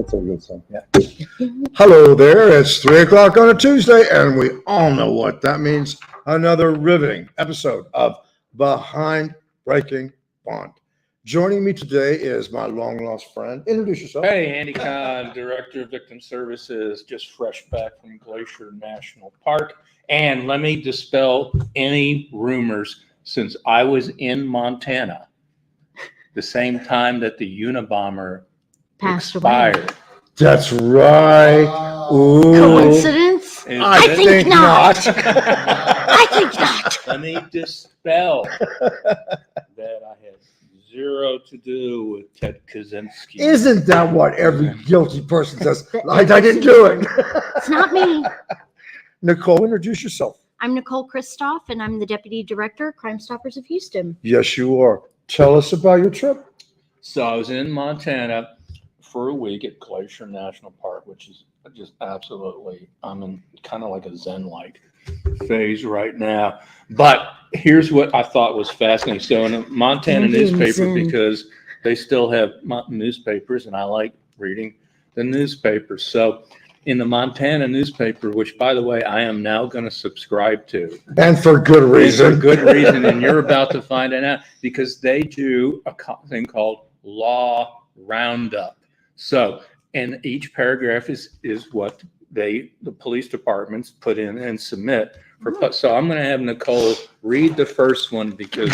That's a good song. Yeah. Hello there. It's 3:00 on a Tuesday, and we all know what that means. Another riveting episode of Behind Breaking Bond. Joining me today is my long lost friend. Introduce yourself. Hey, Andy Kahn, Director of Victim Services, just fresh back from Glacier National Park. And let me dispel any rumors since I was in Montana the same time that the Unabomber passed expired. away. That's right. Ooh. Coincidence? I think not. I think not. Let me dispel that I had zero to do with Ted Kaczynski. Isn't that what every guilty person says? I didn't do it. It's not me. Nicole, introduce yourself. I'm Nicole Kristoff, and I'm the Deputy Director, Crime Stoppers of Houston. Yes, you are. Tell us about your trip. So I was in Montana for a week at Glacier National Park, which is just absolutely, I'm in kind of like a Zen-like phase right now. But here's what I thought was fascinating. So in a Montana newspaper, because they still have newspapers, and I like reading the newspapers. So in the Montana newspaper, which, by the way, I am now going to subscribe to. And for good reason. For good reason, and you're about to find it out, because they do a thing called law roundup. So, and each paragraph is what the police departments put in and submit. So I'm going to have Nicole read the first one, because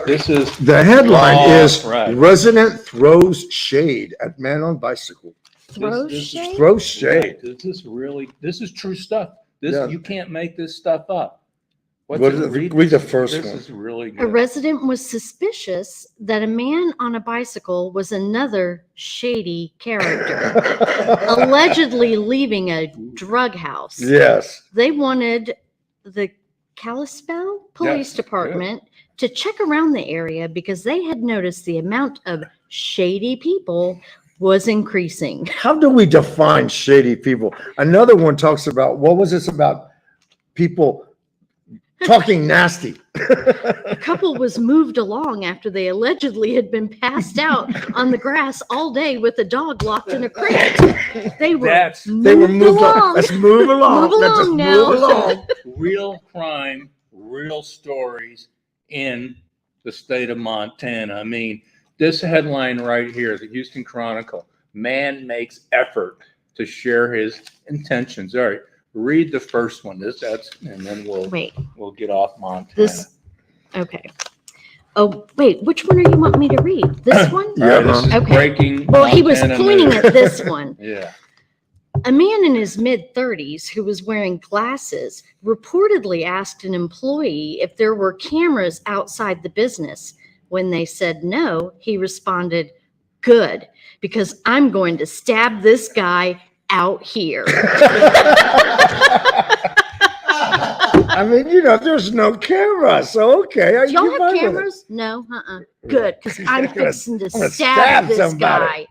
this is the headline is right. Resident throws shade at man on bicycle. Throws shade? Throws shade. Right. This is true stuff. You can't make this stuff up. Read the first one. This is really good. A resident was suspicious that a man on a bicycle was another shady character, allegedly leaving a drug house. Yes. They wanted the Kalispell Police Department to check around the area because they had noticed the amount of shady people was increasing. How do we define shady people? Another one talks about, what was this about? People talking nasty. A couple was moved along after they allegedly had been passed out on the grass all day with a dog locked in a crate. They were moved along. Let's move along. Move along now. Move along. Real crime, real stories in the state of Montana. I mean, this headline right here, the Houston Chronicle: man makes effort to share his intentions. All right. Read the first one. And then we'll get off Montana. Okay. Oh, wait. Which one are you want me to read? This one? Yeah. This is breaking. Well, he was Montana pointing news. at this one. Yeah. A man in his mid-30s who was wearing glasses reportedly asked an employee if there were cameras outside the business. When they said no, he responded, "Good, because I'm going to stab this guy out here." I mean, there's no camera, so okay. Do y'all have cameras? No, Good, because I'm fixing to stab this guy.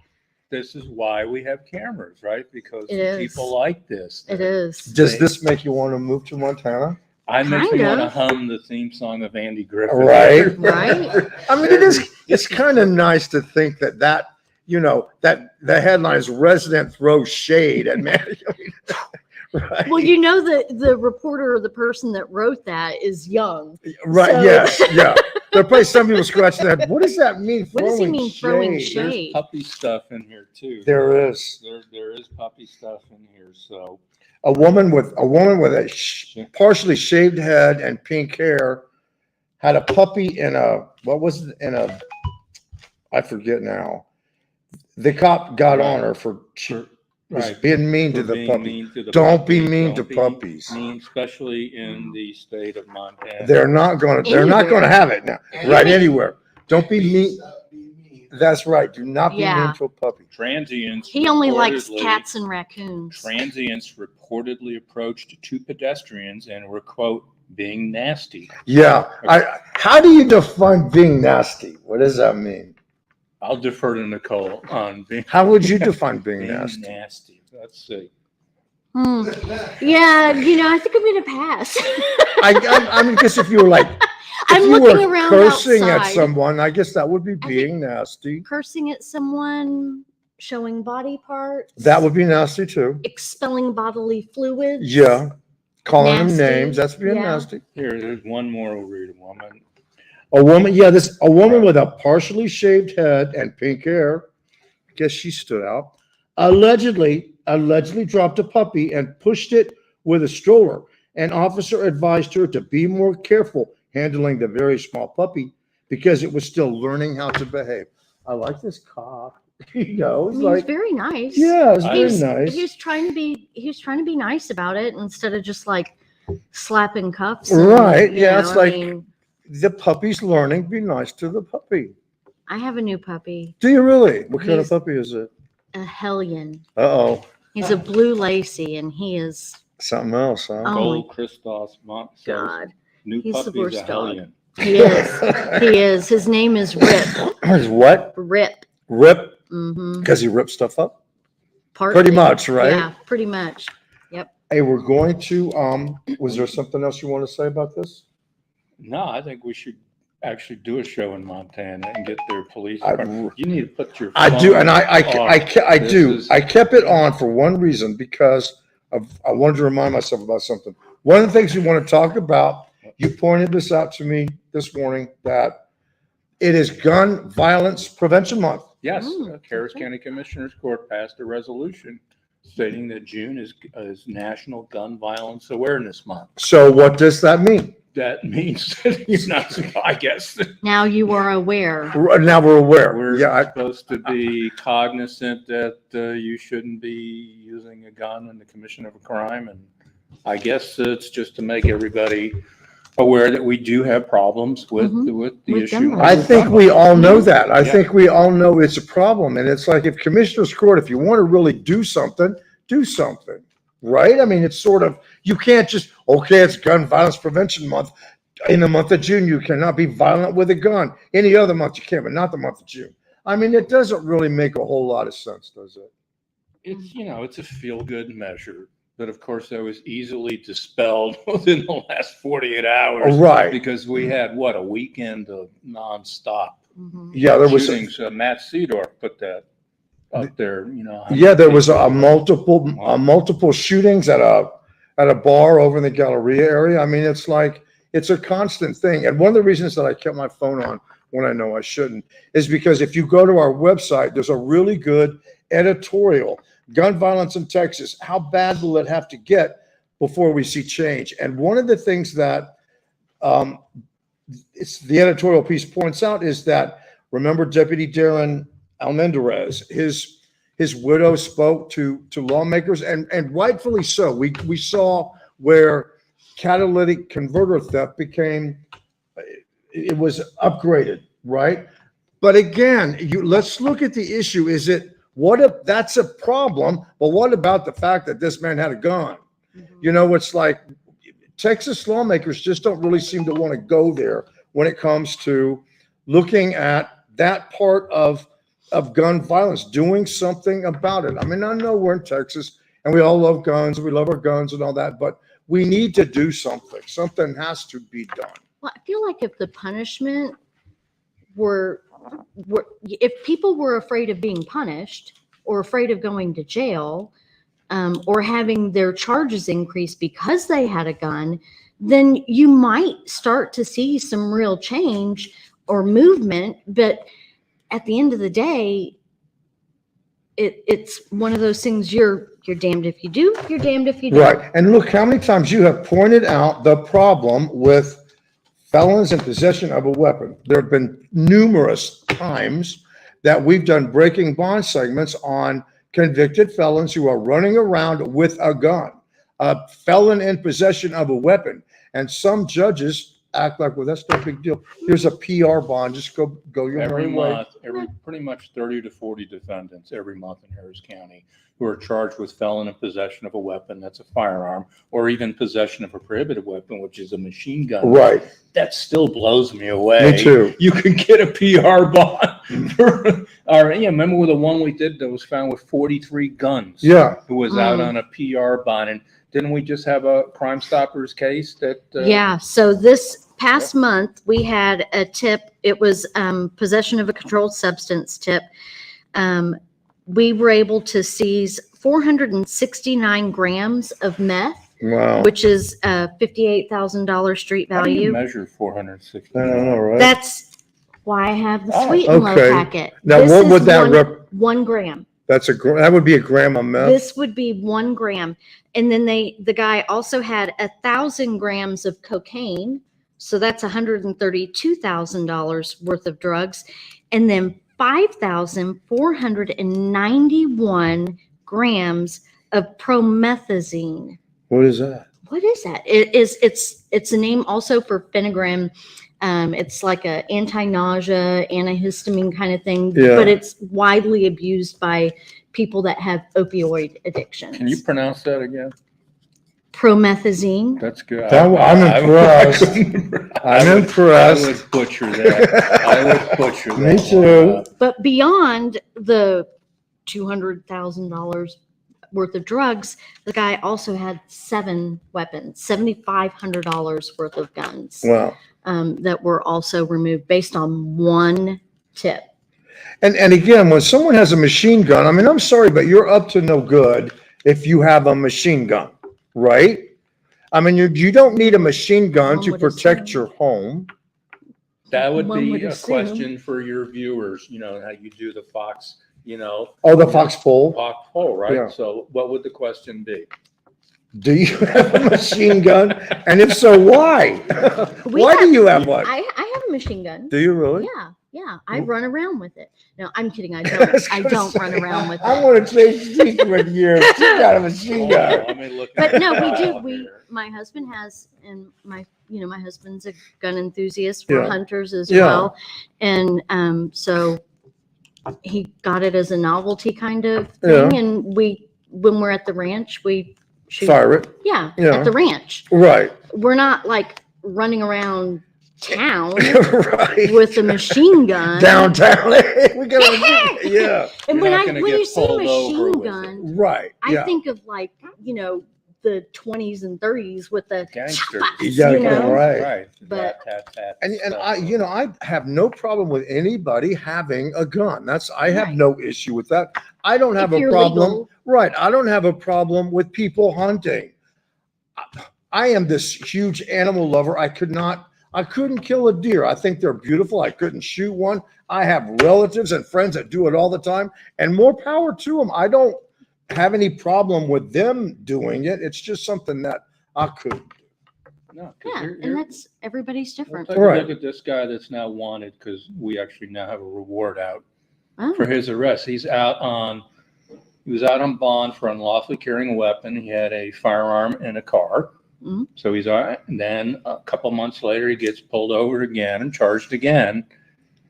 This is why we have cameras, right? Because it people like this. It is. Does this make you want to move to Montana? I makes me want to hum the theme song of Andy Griffith. Right. I mean, it's kind of nice to think that that the headline is resident throws shade at man. Right. Well, the reporter or the person that wrote that is young. Right. So. Yes. Yeah. There'll probably some people scratching their head. What does that mean? What does he mean throwing shade? There's puppy stuff in here too. There is. There is puppy stuff in here. So a woman with a partially shaved head and pink hair had a puppy in a I forget now. The cop got on her for being mean to the puppy. Don't be mean to puppies. Especially in the state of Montana. They're not going to have it now. Right, anywhere. Don't be mean. That's right. Do not be mean to a puppy. Transients. He only likes cats and raccoons. Transients reportedly approached two pedestrians and were, quote, being nasty. Yeah. How do you define being nasty? What does that mean? I'll defer to Nicole on being. How would you define being nasty? Let's see. Yeah, I think I'm going to pass. I mean, because if you were like, I'm looking around cursing outside. at someone, I guess that would be being nasty. Cursing at someone, showing body parts. That would be nasty too. Expelling bodily fluids. Yeah. Calling them Nasty. names. That's being Yeah. nasty. There's one more. We'll read. A woman. A woman, yeah, a woman with a partially shaved head and pink hair. I guess she stood out. Allegedly dropped a puppy and pushed it with a stroller. An officer advised her to be more careful handling the very small puppy because it was still learning how to behave. I like this cop. You know, I he's mean, like, he's very nice. yeah, it's I- very He's, nice. He was trying to be nice about it instead of just like slapping cuffs. And, Right, you yeah, know, it's I like- mean, The puppy's learning. Be nice to the puppy. I have a new puppy, Do you really? What kind of He's- puppy is it? a hellion. Uh-oh. He's a blue lacy, and he is Something else, huh? Oh Gold Christos Mont says, God. new He's the puppy is a worst dog. hellion. He is. He is. His name is Rip. Is what? Rip. Rip? Mm-hmm. Because he rips stuff up? Pretty much, right? Yeah, pretty much. Hey, we're going to, was there something else you want to say about this? No, I think we should actually do a show in Montana and get their police. I- department. You need to put your. I do, and I phone do. This is- I kept it on for one reason, because I wanted to remind myself about something. One of the things we want to talk about, you pointed this out to me this morning, that it is Gun Violence Prevention Month. Yes, Mm, Harris okay. County Commissioners Court passed a resolution stating that June is National Gun Violence Awareness Month. So what does that mean? That means that you're not, I guess, Now you are aware. Now we're aware. we're Yeah, supposed to be cognizant that you shouldn't be using a gun in the commission of a crime. And I guess it's just to make everybody aware that we do have problems with Mhm. the With issue. gun I think we all know that. I Yeah. think we all know it's a problem. And it's like, if Commissioner's Court, if you want to really do something, right? I mean, it's sort of, you can't just, okay, it's Gun Violence Prevention Month. In the month of June, you cannot be violent with a gun. Any other month you can, but not the month of June. I mean, it doesn't really make a whole lot of sense, does it? It's, it's a feel-good measure, but of course that was easily dispelled within the last 48 hours. Right. Because we had, what, a weekend of nonstop Mhm. Yeah, there was, shootings. Matt Seedorf put that up there, yeah, there was a multiple shootings at a bar over in the Galleria area. I mean, it's like, it's a constant thing. And one of the reasons that I kept my phone on when I know I shouldn't is because if you go to our website, there's a really good editorial, Gun Violence in Texas. How bad will it have to get before we see change? And one of the things that it's the editorial piece points out is that, remember Deputy Darren Almendarez, his widow spoke to lawmakers, and rightfully so. We saw where catalytic converter theft became, it was upgraded, right? But again, let's look at the issue. Is it, what if that's a problem? But what about the fact that this man had a gun? Mhm. It's like Texas lawmakers just don't really seem to want to go there when it comes to looking at that part of gun violence, doing something about it. I mean, I know we're in Texas and we all love guns, we love our guns and all that, but we need to do something. Something has to be done. Well, I feel like if the punishment were if people were afraid of being punished or afraid of going to jail, or having their charges increased because they had a gun, then you might start to see some real change or movement. But at the end of the day, it's one of those things, you're damned if you do, you're damned if you don't. Right. And look how many times you have pointed out the problem with felons in possession of a weapon. There have been numerous times that we've done breaking bond segments on convicted felons who are running around with a gun, a felon in possession of a weapon. And some judges act like, well, that's no big deal. Here's a PR bond. Just go your Every own way. month, pretty much 30 to 40 defendants every month in Harris County who are charged with felon in possession of a weapon, that's a firearm, or even possession of a prohibited weapon, which is a machine gun. Right. That still blows me away. Me too. You can get a PR bond for, remember the one we did that was found with 43 guns? Yeah. Who was out on a PR bond. And didn't we just have a Crime Stoppers case that? Yeah. So this past month, we had a tip. It was possession of a controlled substance tip. we were able to seize 469 grams of meth, Wow. which is a $58,000 street How do you value. measure 460? I don't know, right? That's why I have the Oh, sweet and low okay. packet. Now, This what is would that 1 gram. that would be a gram of meth? This would be 1 gram. And then the guy also had 1,000 grams of cocaine. So that's $132,000 worth of drugs. And then 5,491 grams of promethazine. What is that? What is that? It's a name also for phenergan. It's like a anti-nausea, antihistamine kind of thing, Yeah. but it's widely abused by people that have opioid addictions. Can you pronounce that again? Promethazine. That's good. I'm impressed. I'm I impressed. would butcher that. I would butcher that. Me too. But beyond the $200,000 worth of drugs, the guy also had 7 weapons, $7,500 worth of guns. Wow. That were also removed based on one tip. And again, when someone has a machine gun, I mean, I'm sorry, but you're up to no good if you have a machine gun, right? I mean, you don't need a machine gun One to would protect assume. your home. That would One be would a assume. question for your viewers, how you do the Fox, Oh, the foxhole. Fox poll, right? Yeah. So what would the question be? Do you have a machine gun? And if so, why? We Why do have- you have one? I have a machine gun. Do you really? Yeah. I run around with it. No, I'm kidding. I don't. I don't run around with I'm it. going to change teeth with you. You got a machine Hold on, gun. let me look But at no, the we do. file here. My husband has, and my husband's a gun enthusiast. Yeah. We're hunters as Yeah. well, and so he got it as a novelty kind of thing. Yeah. And when we're at the ranch, we shoot. Fire it. Yeah, Yeah. at the ranch. Right. We're not like running around town Right. with a machine gun. Downtown. We got a machine. Yeah. And You're when not gonna when get you say pulled over machine with it. gun, Right. I Yeah. think of like, the 20s and 30s with the Gangsters. You gotta you get it know? right. Right. But- Tap, tap, And stuff. I have no problem with anybody having a gun. I have Right. no issue with that. I don't have If a you're problem. legal. Right. I don't have a problem with people hunting. I am this huge animal lover. I couldn't kill a deer. I think they're beautiful. I couldn't shoot one. I have relatives and friends that do it all the time, and more power to them. I don't have any problem with them doing it. It's just something that I couldn't do. No, 'cause Yeah, here- and here- that's everybody's we'll different. take a Right. look at this guy that's now wanted because we actually now have a reward out Oh, for his arrest. He was out on bond for unlawfully carrying a weapon. He had a firearm in a car. Mhm. So he's all right. And then a couple months later, he gets pulled over again and charged again.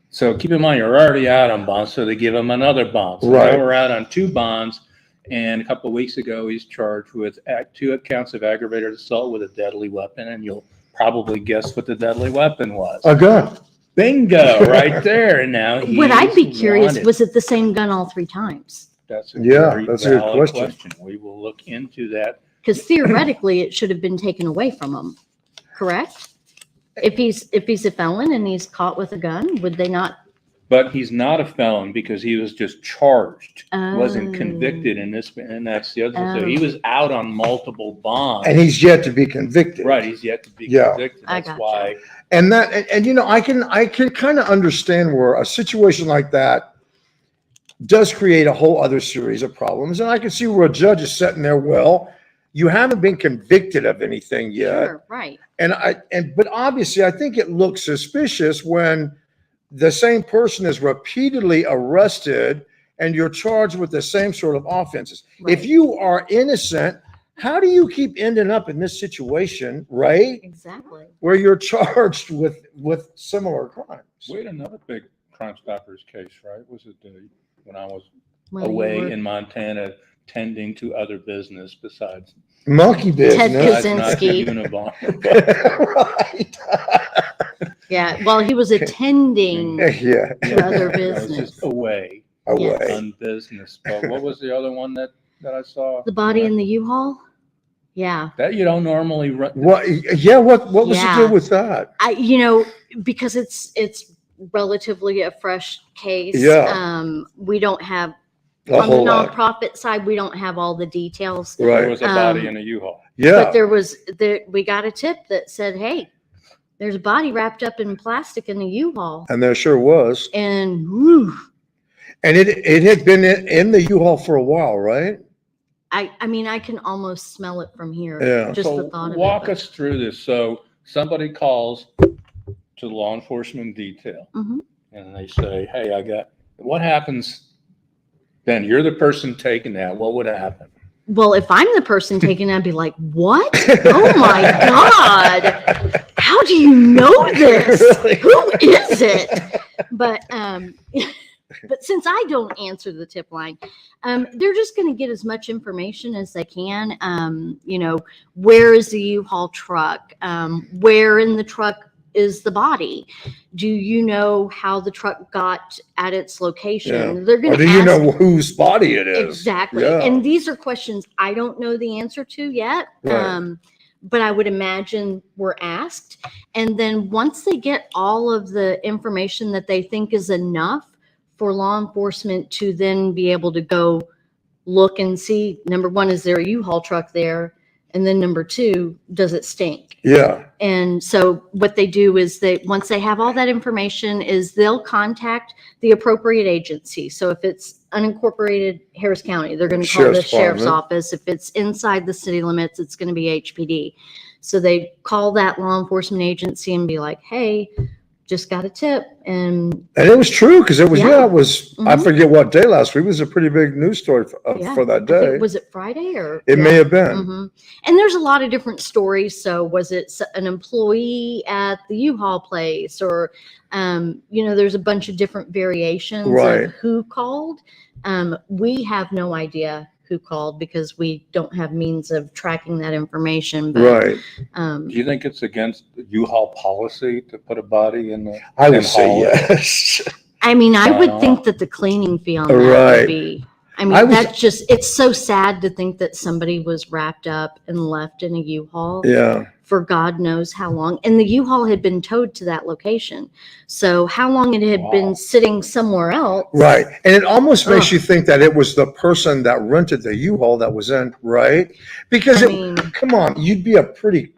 So keep in mind, you're already out on bond, so they give him another bond. So Right. now we're out on 2 bonds. And a couple of weeks ago, he's charged with 2 counts of aggravated assault with a deadly weapon. And you'll probably guess what the deadly weapon was. A gun. Bingo, right there. And now he's what I'd be curious, wanted. was it the same gun all 3 times? That's a Yeah, very that's a good valid question. We will look into that. Because theoretically, it should have been taken away from him, correct? If he's a felon and he's caught with a gun, would they not? But he's not a felon because he was just charged, wasn't Oh. convicted in this, and that's the other thing. So Oh. he was out on multiple bonds. And he's yet to be convicted. Right, he's yet to be Yeah. convicted. I That's gotcha. why. And I can kind of understand where a situation like that does create a whole other series of problems. And I can see where a judge is sitting there, well, you haven't been convicted of anything yet. Sure, right. But obviously I think it looks suspicious when the same person is repeatedly arrested and you're charged with the same sort of offenses. If Right. you are innocent, how do you keep ending up in this situation, right? Exactly. Where you're charged with similar crimes? We had another big Crime Stoppers case, right? Was it when I was When you away were- in Montana tending to other business besides Monkey Ted business. not the Kaczynski. Unabomber. Right. Yeah, while he was attending Yeah. to other I was business. just away Away. on business. But what was the other one that I saw? The body in the U-Haul? Yeah. That you don't normally run. What? Yeah. What was Yeah. the deal with that? Because it's relatively a fresh case. Yeah. We don't have A On the whole lot. nonprofit side, we don't have all the details. There Right. was a body in a U-Haul. Yeah. But we got a tip that said, hey, there's a body wrapped up in plastic in a U-Haul. And there sure was. And whew, And it had been in the U-Haul for a while, right? I mean, I can almost smell it from here. Yeah. Just So the thought of walk it. us through this. So somebody calls to law enforcement detail Mhm. and they say, hey, what happens then? You're the person taking that. What would happen? Well, if I'm the person taking it, I'd be like, what? Oh my God. How do you know this? Really? Who is it? But but since I don't answer the tip line, they're just going to get as much information as they can. Where is the U-Haul truck? Where in the truck is the body? Do you know how the truck got at its location? Yeah. They're going Or to do you know whose body it is? Exactly. Yeah. And these are questions I don't know the answer to yet. Right. But I would imagine we're asked. And then once they get all of the information that they think is enough for law enforcement to then be able to go look and see, number one, is there a U-Haul truck there? And then number two, does it stink? Yeah. And so what they do is once they have all that information is they'll contact the appropriate agency. So if it's unincorporated Harris County, they're going to call the sheriff's office. If it's inside the city limits, it's going to be HPD. So they call that law enforcement agency and be like, hey, just got a tip. And it was true because it was, Yeah. it was, I forget what day last week. It was a pretty big news story for that I day. think, was it Friday or? It may have been. Mhm. And there's a lot of different stories. So was it an employee at the U-Haul place or, there's a bunch of different variations Right. of who called. We have no idea who called because we don't have means of tracking that information. But, Right. Do you think it's against the U-Haul policy to put a body in the? I would and say haul it? yes. I mean, I would Wow. think that the cleaning fee on that Right. would be, that's just, it's so sad to think that somebody was wrapped up and left in a U-Haul Yeah. for God knows how long. And the U-Haul had been towed to that location. So how long it had Wow. been sitting somewhere else. Right. And it almost makes Ugh. you think that it was the person that rented the U-Haul that was in, right? Because come on, you'd be a pretty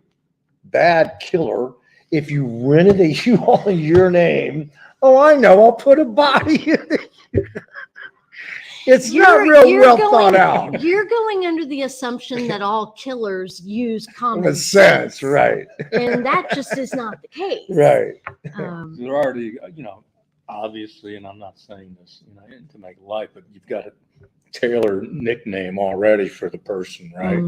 bad killer if you rented a U-Haul in your name. Oh, I know, I'll put a body in it. It's not well thought out. You're going under the assumption that all killers use common With sense, right. And that just is not the case. Right. They're already, obviously, and I'm not saying this, to make light, but you've got a Taylor nickname already for the person, right?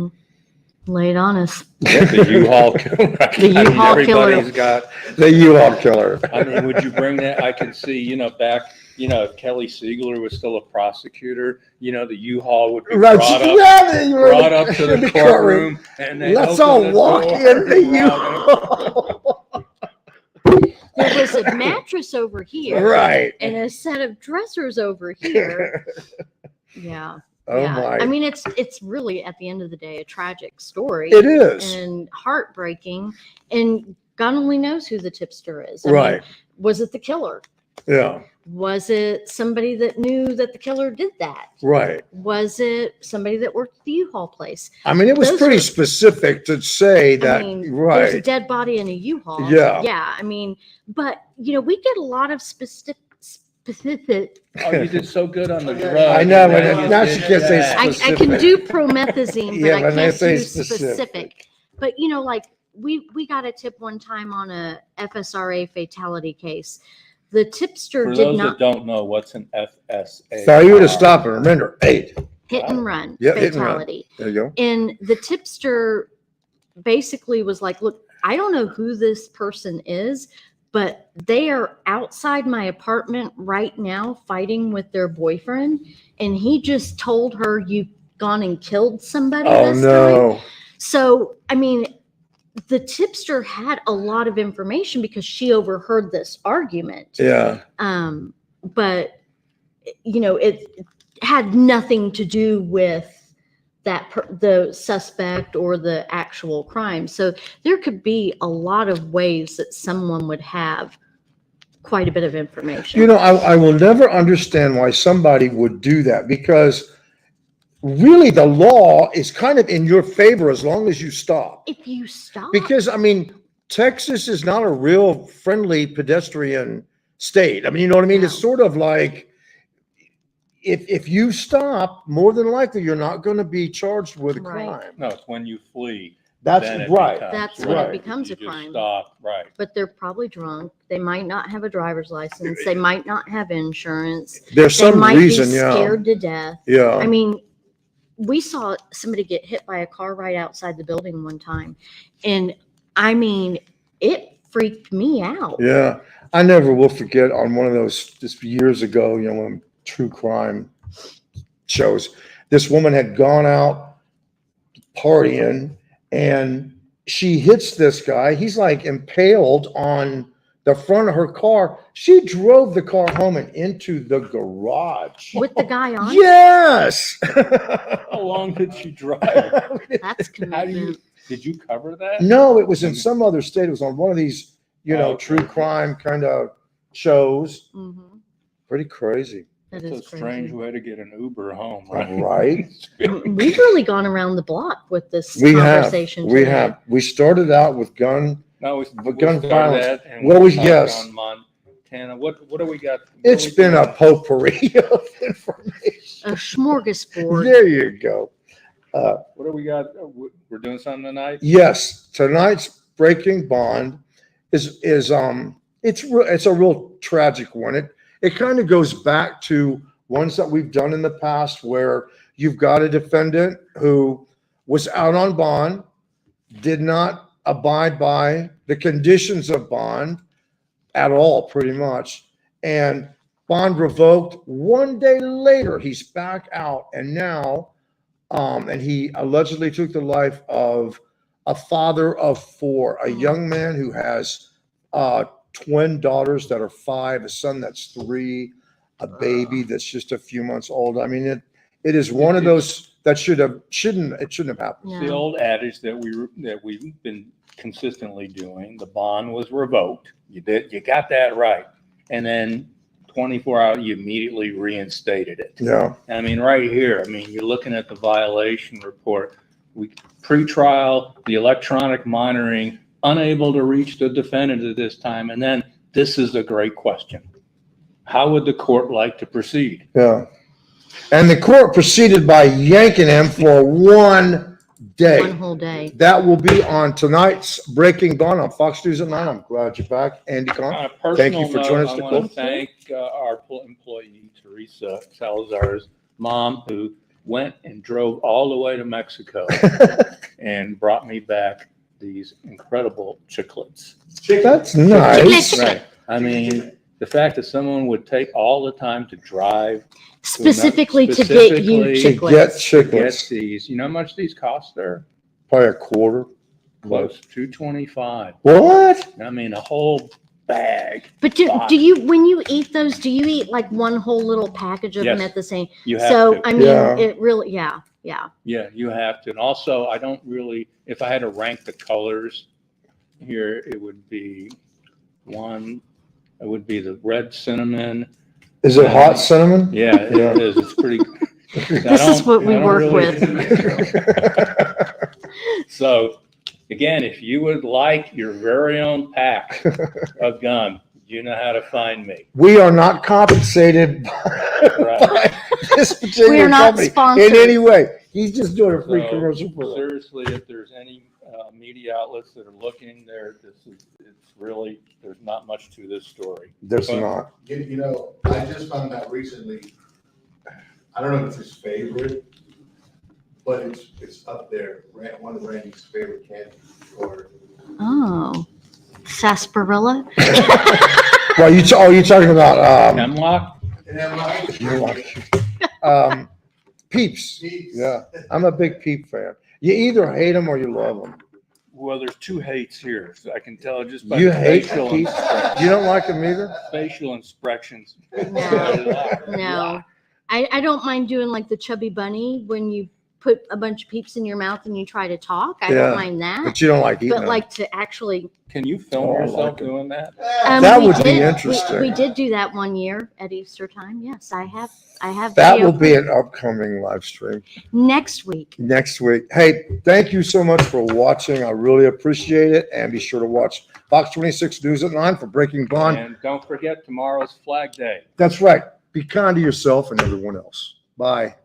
Lay it on us. The U-Haul killer. The U-Haul killer. Everybody's got the U-Haul killer. I mean, would you bring that? I can see, back, if Kelly Siegler was still a prosecutor, the U-Haul would be brought up to the courtroom, and they let's all walk in the U-Haul. There was a mattress over here, right, and a set of dressers over here. Yeah. Oh yeah. my! I mean, it's really at the end of the day a tragic story. It is, and heartbreaking, and God only knows who the tipster is. I right? mean, was it the killer? Yeah. Was it somebody that knew that the killer did that? Right. Was it somebody that worked at the U-Haul place? I mean, it was pretty specific to say that. Right. There's a dead body in a U-Haul. Yeah. Yeah. I mean, but we get a lot of specific. Oh, you did so good on the drug. I know, but now she can't say I can do promethazine, but I can't do specific. But we got a tip one time on a FSRA fatality case. The tipster did not. For those that don't know, what's an FSA? Failure to stop and remember 8. Hit and run fatality. There you go. And the tipster basically was like, look, I don't know who this person is, but they are outside my apartment right now fighting with their boyfriend. And he just told her, you've gone and killed somebody this time. So, I mean, the tipster had a lot of information because she overheard this argument. Yeah. But, it had nothing to do with the suspect or the actual crime. So there could be a lot of ways that someone would have quite a bit of information. You know, I will never understand why somebody would do that, because really the law is kind of in your favor as long as you stop. If you stop, Because, I mean, Texas is not a real friendly pedestrian state. I mean, you know what I mean? No. It's sort of like, if you stop, more than likely you're not going to be charged with a Right. crime. No, it's when you flee. That's then it right. becomes- That's when it Right. becomes You a just crime. Stop, right. But they're probably drunk. They might not have a driver's license. They might not have insurance. There's They some might reason, be yeah. scared to death. Yeah. I mean, we saw somebody get hit by a car right outside the building one time. And I mean, it freaked me out. Yeah. I never will forget on one of those just years ago, you know, when true crime shows, this woman had gone out partying and she hits this guy. He's like impaled on the front of her car. She drove the car home and into the garage. With the guy on, Yes. How long did she drive? that's How do you, commitment. did you cover that? No, it was in some other state. It was on one of these, you know, Oh, okay. true crime kind of shows. Mhm. Pretty crazy. That It's a is strange crazy. way to get an Uber home, right? Right. We've really gone around the block with this We have. conversation We today. have. We started out with gun. No, But gun started violence- that and well, we talked yes. on Montana. What do we got? What It's are we been a doing? potpourri of information. A smorgasbord. There you go. What do we got? We're doing something tonight? Yes, tonight's breaking bond is it's a real tragic one. It kind of goes back to ones that we've done in the past where you've got a defendant who was out on bond, did not abide by the conditions of bond at all, pretty much, and bond revoked. One day later, he's back out, and now, and he allegedly took the life of a father of four, a young man who has twin daughters that are 5, a son that's 3, a baby that's just a few months old. I mean, it is one of those that shouldn't have happened. No. The old adage that we've been consistently doing. The bond was revoked. You got that right, and then 24 hours you immediately reinstated it. Yeah. I mean, right here. I mean, you're looking at the violation report. We pre-trial, the electronic monitoring, unable to reach the defendant at this time, and then this is a great question. How would the court like to proceed? Yeah. And the court proceeded by yanking him for one day. One whole day. That will be on tonight's Breaking Bond on Fox News at 9. I'm glad you're back, Andy Kahn. On a personal Thank you for note, joining us, I Nicole. want to thank our employee, Teresa Salazar's mom, who went and drove all the way to Mexico and brought me back these incredible chiclets. That's nice. Right. I mean, the fact that someone would take all the time to drive Specifically to get you Specifically To get chiclets. to get chiclets, these, you know how much these cost there? probably a quarter. Close, $2.25. What? I mean, a whole bag. But do you, when you eat those, do you eat like one whole little package of them Yes. at the same? You have So, to. I mean, Yeah. it really, yeah. Yeah, you have to. And also, I don't really, if I had to rank the colors here, it would be the red cinnamon. Is it hot cinnamon? Yeah, it Yeah. is. It's pretty. This is what we work with. So, again, if you would like your very own pack of gum, you know how to find me. We are not compensated Right. by this particular We are not company sponsored. in any way. He's just doing a free So, commercial for them. seriously, if there's any media outlets that are looking there, it's really, there's not much to this story. There's But- not. You know, I just found out recently, I don't know if it's his favorite, but it's up there. One of Randy's favorite candies, or Oh, sarsaparilla? Well, you talking about Hemlock? and I'm like, Peeps. geez. Yeah, I'm a big Peep fan. You either hate them or you love them. Well, there's 2 hates here, so I can tell just by You the hate facial Peeps? You don't like them either? facial expressions. No. No. I don't mind doing like the chubby bunny when you put a bunch of peeps in your mouth and you try to talk. I Yeah, don't mind that. But you don't like eating But them. like to actually, Can you film Oh, I yourself like it. doing that? That we would be did- interesting. We did do that one year at Easter time. Yes, I have. That video will be proof. an upcoming live stream Next week. next week. Hey, thank you so much for watching. I really appreciate it. And be sure to watch Fox 26 News at 9 for Breaking Bond. And don't forget tomorrow's Flag Day. That's right. Be kind to yourself and everyone else. Bye.